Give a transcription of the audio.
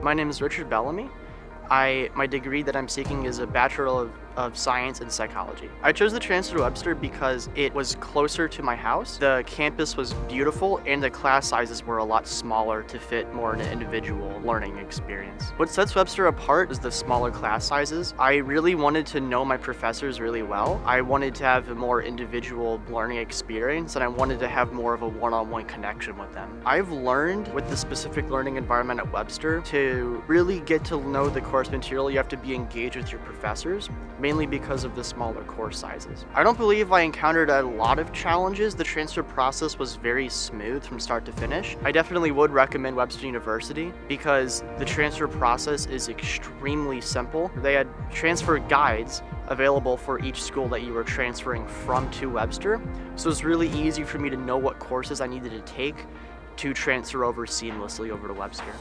My name is Richard Bellamy. My degree that I'm seeking is a Bachelor of Science in Psychology. I chose the transfer to Webster because it was closer to my house. The campus was beautiful and the class sizes were a lot smaller to fit more in an individual learning experience. What sets Webster apart is the smaller class sizes. I really wanted to know my professors really well. I wanted to have a more individual learning experience and I wanted to have more of a one-on-one connection with them. I've learned with the specific learning environment at Webster to really get to know the course material, you have to be engaged with your professors, mainly because of the smaller course sizes. I don't believe I encountered a lot of challenges. The transfer process was very smooth from start to finish. I definitely would recommend Webster University because the transfer process is extremely simple. They had transfer guides available for each school that you were transferring from to Webster, so it's really easy for me to know what courses I needed to take to transfer over seamlessly over to Webster.